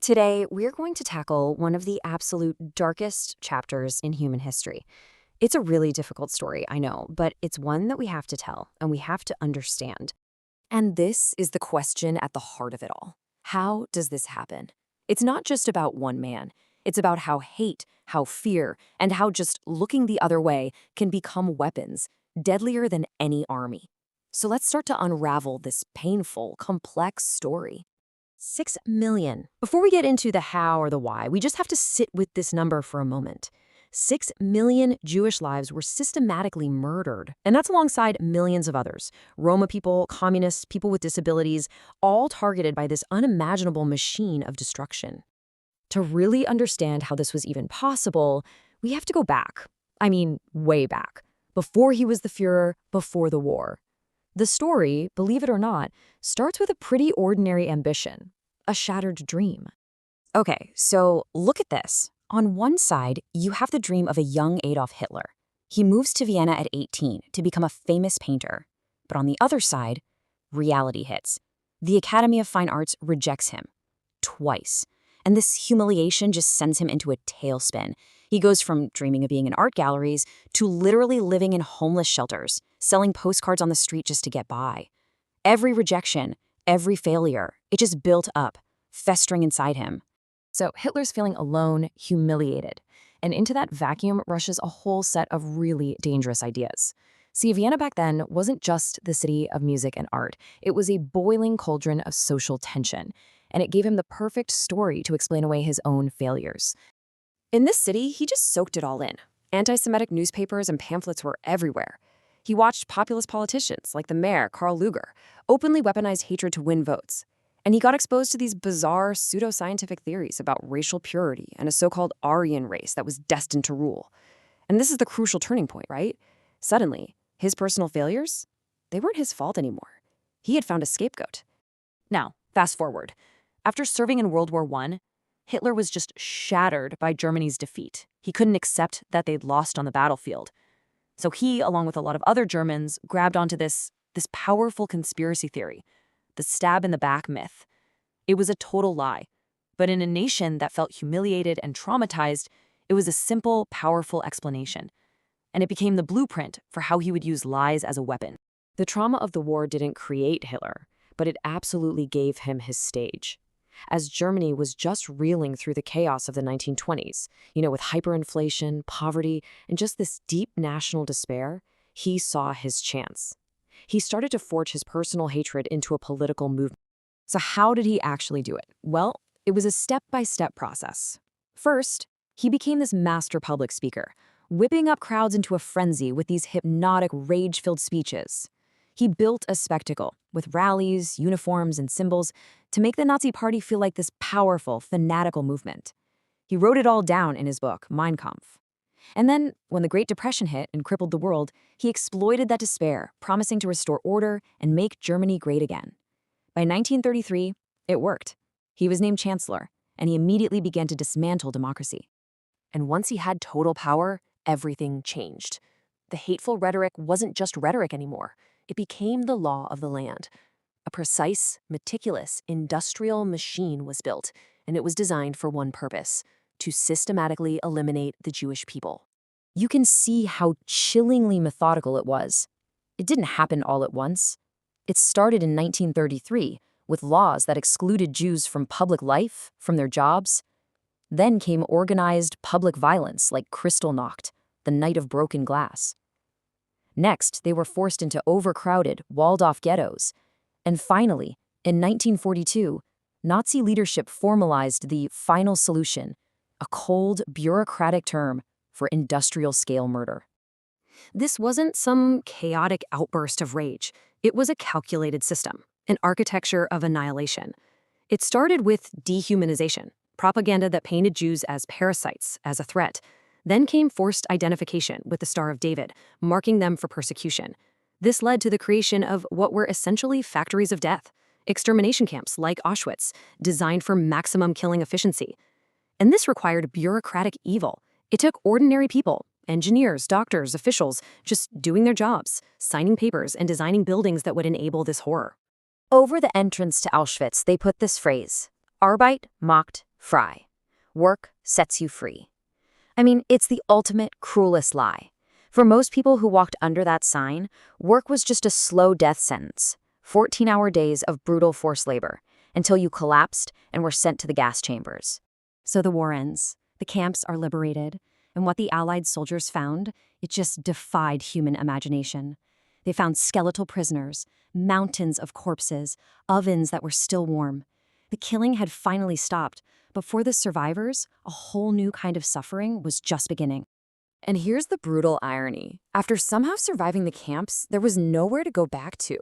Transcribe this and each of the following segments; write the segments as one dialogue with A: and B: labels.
A: Today, we're going to tackle one of the absolute darkest chapters in human history. It's a really difficult story, I know, but it's one that we have to tell and we have to understand. And this is the question at the heart of it all. How does this happen? It's not just about one man. It's about how hate, how fear, and how just looking the other way can become weapons, deadlier than any army. So let's start to unravel this painful, complex story. 6 million. Before we get into the how or the why, we just have to sit with this number for a moment. 6 million Jewish lives were systematically murdered, and that's alongside millions of others. Roma people, communists, people with disabilities, all targeted by this unimaginable machine of destruction. To really understand how this was even possible, we have to go back. I mean, way back. Before he was the Führer, before the war. The story, believe it or not, starts with a pretty ordinary ambition, a shattered dream. Okay, so look at this. On one side, you have the dream of a young Adolf Hitler. He moves to Vienna at 18 to become a famous painter. But on the other side, reality hits. The Academy of Fine Arts rejects him. Twice. And this humiliation just sends him into a tailspin. He goes from dreaming of being in art galleries to literally living in homeless shelters, selling postcards on the street just to get by. Every rejection, every failure, it just built up, festering inside him. So Hitler's feeling alone, humiliated. And into that vacuum rushes a whole set of really dangerous ideas. See, Vienna back then wasn't just the city of music and art. It was a boiling cauldron of social tension. And it gave him the perfect story to explain away his own failures. In this city, he just soaked it all in. Anti-Semitic newspapers and pamphlets were everywhere. He watched populist politicians like the mayor, Karl Lueger, openly weaponize hatred to win votes. And he got exposed to these bizarre pseudoscientific theories about racial purity and a so-called Aryan race that was destined to rule. And this is the crucial turning point, right? Suddenly, his personal failures, they weren't his fault anymore. He had found a scapegoat. Now, fast forward. After serving in World War I, Hitler was just shattered by Germany's defeat. He couldn't accept that they'd lost on the battlefield. So he, along with a lot of other Germans, grabbed onto this powerful conspiracy theory, the stab in the back myth. It was a total lie. But in a nation that felt humiliated and traumatized, it was a simple, powerful explanation. And it became the blueprint for how he would use lies as a weapon. The trauma of the war didn't create Hitler, but it absolutely gave him his stage. As Germany was just reeling through the chaos of the 1920s, with hyperinflation, poverty, and just this deep national despair, he saw his chance. He started to forge his personal hatred into a political movement. So how did he actually do it? Well, it was a step-by-step process. First, he became this master public speaker, whipping up crowds into a frenzy with these hypnotic, rage-filled speeches. He built a spectacle with rallies, uniforms, and symbols to make the Nazi Party feel like this powerful, fanatical movement. He wrote it all down in his book, Mein Kampf. And then, when the Great Depression hit and crippled the world, he exploited that despair, promising to restore order and make Germany great again. By 1933, it worked. He was named chancellor, and he immediately began to dismantle democracy. And once he had total power, everything changed. The hateful rhetoric wasn't just rhetoric anymore. It became the law of the land. A precise, meticulous, industrial machine was built, and it was designed for one purpose: to systematically eliminate the Jewish people. You can see how chillingly methodical it was. It didn't happen all at once. It started in 1933 with laws that excluded Jews from public life, from their jobs. Then came organized public violence like Kristallnacht, the Night of Broken Glass. Next, they were forced into overcrowded, walled-off ghettos. And finally, in 1942, Nazi leadership formalized the final solution, a cold, bureaucratic term for industrial-scale murder. This wasn't some chaotic outburst of rage. It was a calculated system, an architecture of annihilation. It started with dehumanization, propaganda that painted Jews as parasites, as a threat. Then came forced identification with the Star of David, marking them for persecution. This led to the creation of what were essentially factories of death, extermination camps like Auschwitz, designed for maximum killing efficiency. And this required bureaucratic evil. It took ordinary people, engineers, doctors, officials, just doing their jobs, signing papers, and designing buildings that would enable this horror. Over the entrance to Auschwitz, they put this phrase: Arbeit macht Fry. Work sets you free. I mean, it's the ultimate, cruelest lie. For most people who walked under that sign, work was just a slow death sentence, 14-hour days of brutal forced labor, until you collapsed and were sent to the gas chambers. So the war ends, the camps are liberated, and what the Allied soldiers found, it just defied human imagination. They found skeletal prisoners, mountains of corpses, ovens that were still warm. The killing had finally stopped, but for the survivors, a whole new kind of suffering was just beginning. And here's the brutal irony. After somehow surviving the camps, there was nowhere to go back to.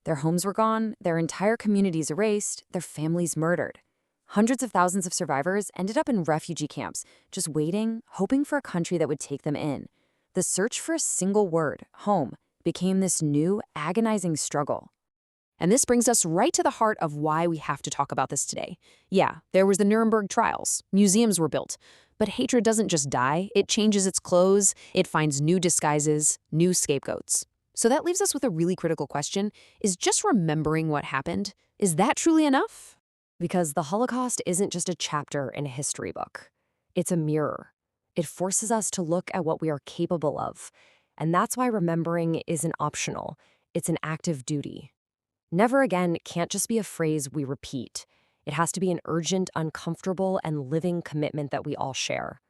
A: Their homes were gone, their entire communities erased, their families murdered. Hundreds of thousands of survivors ended up in refugee camps, just waiting, hoping for a country that would take them in. The search for a single word, home, became this new, agonizing struggle. And this brings us right to the heart of why we have to talk about this today. Yeah, there was the Nuremberg trials. Museums were built. But hatred doesn't just die. It changes its clothes. It finds new disguises, new scapegoats. So that leaves us with a really critical question. Is just remembering what happened, is that truly enough? Because the Holocaust isn't just a chapter in a history book. It's a mirror. It forces us to look at what we are capable of. And that's why remembering isn't optional. It's an active duty. Never again can't just be a phrase we repeat. It has to be an urgent, uncomfortable, and living commitment that we all share.